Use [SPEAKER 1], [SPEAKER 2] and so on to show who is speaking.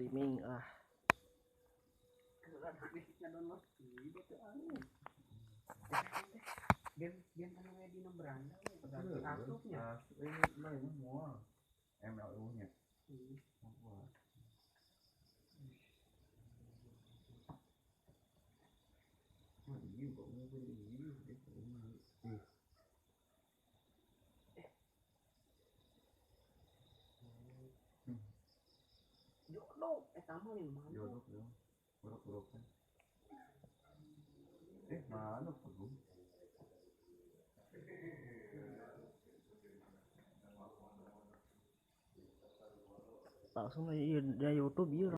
[SPEAKER 1] streaming
[SPEAKER 2] game anu di beranda asupnya
[SPEAKER 3] lain semua MLU nya ini kok mau ini
[SPEAKER 2] jodoh sama nih mana
[SPEAKER 3] jodoh kan mana perlu
[SPEAKER 1] langsung aja dari YouTube ya.